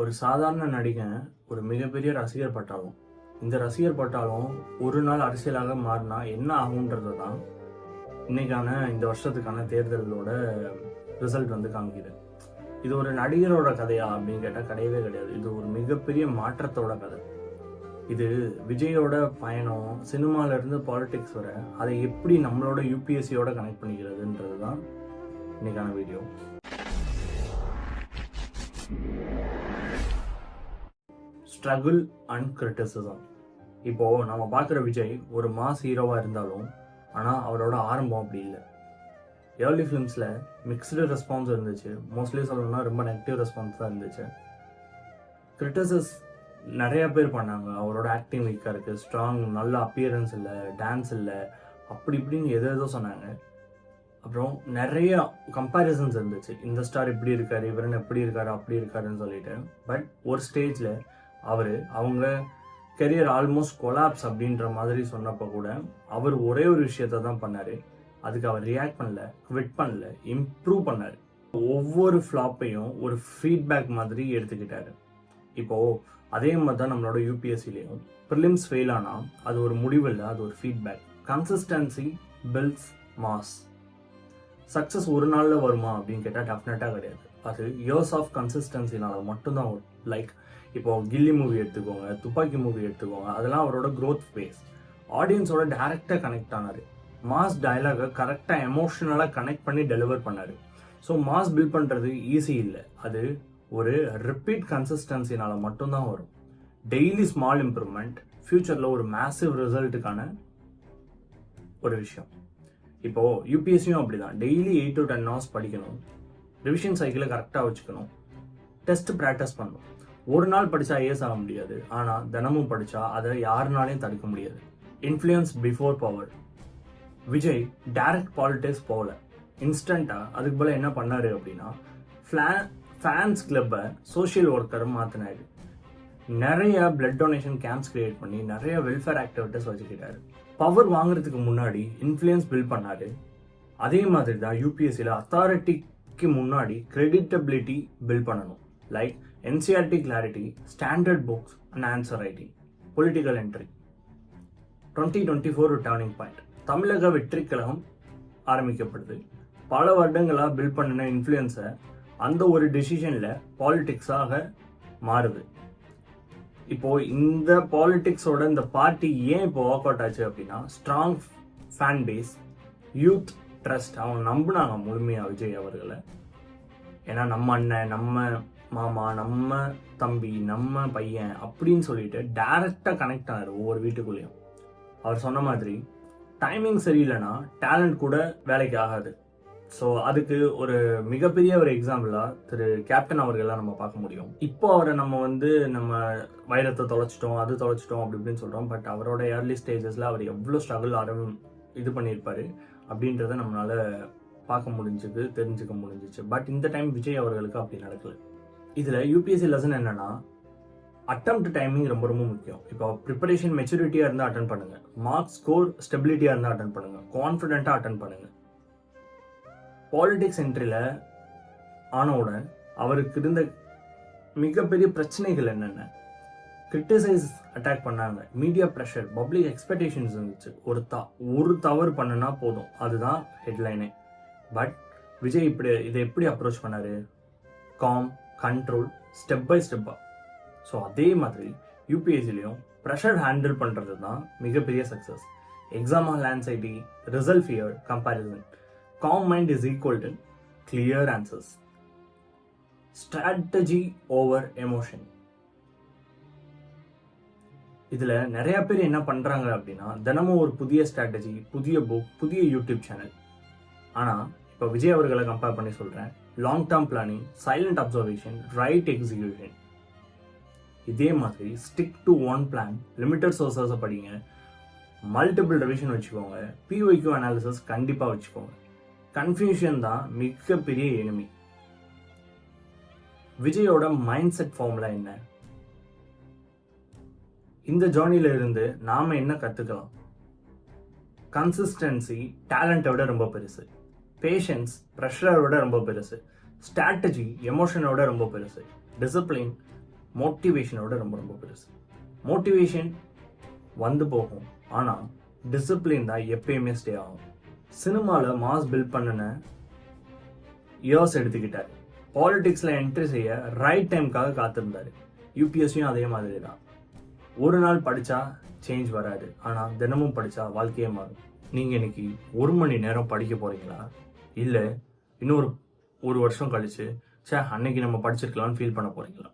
ஒரு சாதாரண நடிகன் ஒரு மிகப்பெரிய ரசிகர் பட்டாலும் இந்த ரசிகர் பட்டாலும் ஒரு நாள் அரசியலாக மாறினா என்ன ஆகுன்றது தான் இன்னைக்கான இந்த வருஷத்துக்கான தேர்தலோட ரிசல்ட் வந்து காமிக்குது. இது ஒரு நடிகரோட கதையா அப்படின்னு கேட்டால் கிடையவே கிடையாது. இது ஒரு மிகப்பெரிய மாற்றத்தோட கதை. இது விஜயோட பயணம் சினிமால இருந்து பாலிடிக்ஸ் வர அதை எப்படி நம்மளோட யூபிஎஸ்சியோட கனெக்ட் பண்ணிக்கிறதுன்றது தான் இன்னைக்கான வீடியோ. Struggle and criticism. இப்போது நம்ம பார்க்குற விஜய் ஒரு மாஸ் ஹீரோவாக இருந்தாலும் ஆனால் அவரோட ஆரம்பம் அப்படி இல்லை. ஏர்லி ஃபிலிம்ஸில் மிக்ஸ்டு ரெஸ்பான்ஸ் இருந்துச்சு. மோஸ்ட்லி சொல்லணும்னா ரொம்ப நெகட்டிவ் ரெஸ்பான்ஸ் தான் இருந்துச்சு. கிரிட்டிசிஸ் நிறைய பேர் பண்ணாங்க. அவரோட ஆக்டிங் வீக்காக இருக்குது, ஸ்ட்ராங் நல்ல அப்பியரன்ஸ் இல்லை, டான்ஸ் இல்லை, அப்படி இப்படின்னு ஏதோ சொன்னாங்க. அப்புறம் நிறைய கம்பேரிசன்ஸ் இருந்துச்சு. இந்த ஸ்டார் இப்படி இருக்காரு, இவருன்னு எப்படி இருக்காரு, அப்படி இருக்காருன்னு சொல்லிட்டு. பட் ஒரு ஸ்டேஜில் அவங்க கெரியர் ஆல்மோஸ்ட் கொலாப்ஸ் அப்படின்ற மாதிரி சொன்னப்போ கூட அவர் ஒரே ஒரு விஷயத்த தான் பண்ணார். அதுக்கு அவர் ரியாக்ட் பண்ணல, குவிட் பண்ணல, இம்ப்ரூவ் பண்ணார். ஒவ்வொரு ஃப்ளாப்பையும் ஒரு ஃபீட்பேக் மாதிரி எடுத்துக்கிட்டாரு. இப்போது அதே மாதிரி தான் நம்மளோட யூபிஎஸ்சிலையும் ப்ரிலிம்ஸ் ஃபெயில் ஆனால் அது ஒரு முடிவு இல்லை, அது ஒரு feedback. Consistency builds mass. Success ஒரு நாளில் வருமா அப்படின்னு கேட்டால் டெஃபினட்டாக கிடையாது. அது இயர்ஸ் ஆஃப் கன்சிஸ்டன்சினால மட்டும்தான் வரும். லைக் இப்போது கில்லி மூவி எடுத்துக்கோங்க, துப்பாக்கி மூவி எடுத்துக்கோங்க, அதெல்லாம் அவரோட க்ரோத் ஃபேஸ். ஆடியன்ஸோட டைரெக்டாக கனெக்ட் ஆனார். மாஸ் டயலாகை கரெக்டாக எமோஷ்னலாக கனெக்ட் பண்ணி டெலிவர் பண்ணார். ஸோ மாஸ் பில்ட் பண்ணுறது ஈஸி இல்லை, அது ஒரு ரிப்பீட் கன்சிஸ்டன்சினால மட்டும்தான் வரும். டெய்லி ஸ்மால் இம்ப்ரூவ்மெண்ட் ஃப்யூச்சரில் ஒரு மேசிவ் ரிசல்ட்டுக்கான ஒரு விஷயம். இப்போது யூபிஎஸ்சியும் அப்படி தான். டெய்லி 8 to 10 hours படிக்கணும், ரிவிஷன் சைக்கிளை கரெக்டாக வச்சுக்கணும், டெஸ்ட் ப்ராக்டிஸ் பண்ணணும். ஒரு நாள் படித்தா ஐஏஎஸ் ஆக முடியாது, ஆனால் தினமும் படித்தா அதை யாருனாலையும் தடுக்க முடியாது. Influence before power. Vijay direct politics போகல, இன்ஸ்டண்ட்டாக அதுக்கு போல என்ன பண்ணார் அப்படின்னா ஃபேன்ஸ் கிளப்பை சோஷியல் ஒர்க்கரை மாற்றினாரு. நிறைய பிளட் டொனேஷன் கேம்ப்ஸ் கிரியேட் பண்ணி நிறைய வெல்ஃபேர் ஆக்டிவிட்டிஸ் வச்சுக்கிட்டாரு. பவர் வாங்குறதுக்கு முன்னாடி இன்ஃப்ளூயன்ஸ் பில்ட் பண்ணாரு. அதே மாதிரி தான் யூபிஎஸ்சியில் அத்தாரிட்டிக்கு முன்னாடி கிரெடிட்டபிலிட்டி பில்ட் பண்ணணும். Like NCERT clarity, standard books and answer writing, political entry. 2024 ஒரு டர்னிங் பாயிண்ட். தமிழக வெற்றி கழகம் ஆரம்பிக்கப்படுது. பல வருடங்களாக பில்ட் பண்ணின இன்ஃப்ளூயன்ஸை அந்த ஒரு டிசிஷனில் பாலிடிக்ஸாக மாறுது. இப்போது இந்த பாலிடிக்ஸோட இந்த பார்ட்டி ஏன் இப்போ ஒர்க் அவுட் ஆச்சு அப்படின்னா, strong fan base, youth trust. அவங்க நம்பினாங்க முழுமையாக விஜய் அவர்களை. ஏன்னா நம்ம அண்ணன், நம்ம மாமா, நம்ம தம்பி, நம்ம பையன் அப்படின்னு சொல்லிட்டு டைரக்டாக கனெக்ட் ஆனார் ஒவ்வொரு வீட்டுக்குள்ளேயும். அவர் சொன்ன மாதிரி டைமிங் சரியில்லைன்னா டேலண்ட் கூட வேலைக்கு ஆகாது. ஸோ அதுக்கு ஒரு மிகப்பெரிய ஒரு எக்ஸாம்பிளாக திரு கேப்டன் அவர்கள்லாம் நம்ம பார்க்க முடியும். இப்போ அவரை நம்ம வைரத்தை தொலைச்சிட்டோம், அது தொலைச்சிட்டோம் அப்படி இப்படின்னு சொல்கிறோம். பட் அவரோட ஏர்லி ஸ்டேஜஸில் அவர் எவ்வளோ ஸ்ட்ரகிள் இது பண்ணியிருப்பாரு அப்படின்றத நம்மளால் பார்க்க முடிஞ்சுது, தெரிஞ்சுக்க முடிஞ்சிச்சு. பட் இந்த டைம் விஜய் அவர்களுக்கு அப்படி நடக்கல. இதில் யூபிஎஸ்சி லெசன் என்னன்னா, அட்டெம்ப்ட் டைமிங் ரொம்ப ரொம்ப முக்கியம். இப்போ ப்ரிப்பரேஷன் மெச்சூரிட்டியாக இருந்தால் அட்டன் பண்ணுங்க, மார்க் ஸ்கோர் ஸ்டெபிலிட்டியாக இருந்தால் அட்டன் பண்ணுங்க, கான்ஃபிடென்ட்டாக அட்டன் பண்ணுங்க. பாலிடிக்ஸ் என்ட்ரியில் ஆனவுடன் அவருக்கு இருந்த மிகப்பெரிய பிரச்சனைகள் என்னென்ன? கிரிட்டிசைஸ் அட்டாக் பண்ணாங்க, மீடியா ப்ரெஷர், பப்ளிக் எக்ஸ்பெக்டேஷன்ஸ் இருந்துச்சு. ஒரு தவறு பண்ணுனா போதும், அதுதான் ஹெட்லைனே. பட் விஜய் இதை எப்படி அப்ரோச் பண்ணாரு? காம், கண்ட்ரோல், ஸ்டெப் பை ஸ்டெப்பாக. ஸோ அதே மாதிரி யூபிஎஸ்சிலையும் ப்ரெஷர் ஹேண்டில் பண்ணுறது தான் மிகப்பெரிய success. Exam hall anxiety, result fear, comparison. Com mind is equal to clear answers. Strategy over emotion. இதில் நிறைய பேர் என்ன பண்ணுறாங்க அப்படின்னா, தினமும் ஒரு புதிய ஸ்ட்ராட்டஜி, புதிய புக், புதிய யூடியூப் சேனல். ஆனால் இப்போ விஜய் அவர்களை கம்பேர் பண்ணி சொல்கிறேன். Long term planning, silent observation, right execution. இதே மாதிரி stick to one plan, limited சோர்ஸஸை படிங்க, மல்டிபிள் ரிவிஷன் வச்சுக்கோங்க, பிஒய்க்யூ அனாலிசிஸ் கண்டிப்பாக வச்சுக்கோங்க. கன்ஃபியூஷன் தான் மிகப்பெரிய எனிமி. விஜயோட மைண்ட் செட் ஃபார்முலா என்ன? இந்த ஜேர்னில இருந்து நாம என்ன கற்றுக்கலாம்? கன்சிஸ்டன்சி டேலண்ட்டை விட ரொம்ப பெருசு, பேஷன்ஸ் ப்ரெஷரை விட ரொம்ப பெருசு, ஸ்ட்ராட்டஜி எமோஷனை விட ரொம்ப பெருசு, டிசிப்ளின் மோட்டிவேஷனோட ரொம்ப ரொம்ப பெருசு. மோட்டிவேஷன் வந்து போகும், ஆனால் டிசிப்ளின் தான் எப்பயுமே ஸ்டே ஆகும். சினிமாவில் மாஸ் பில்ட் பண்ணின இயர்ஸ் எடுத்துக்கிட்டாரு. பாலிடிக்ஸில் என்ட்ரி செய்ய ரைட் டைமுக்காக காத்திருந்தாரு. யூபிஎஸ்சியும் அதே மாதிரி தான். ஒரு நாள் படித்தா சேஞ்ச் வராது, ஆனால் தினமும் படித்தா வாழ்க்கையே மாறும். நீங்கள் இன்னைக்கு 1 மணி நேரம் படிக்க போகிறீங்களா, இல்லை இன்னொரு 1 வருஷம் கழிச்சு அன்னைக்கு நம்ம படிச்சிருக்கலாம்னு ஃபீல் பண்ண போகிறீங்களா?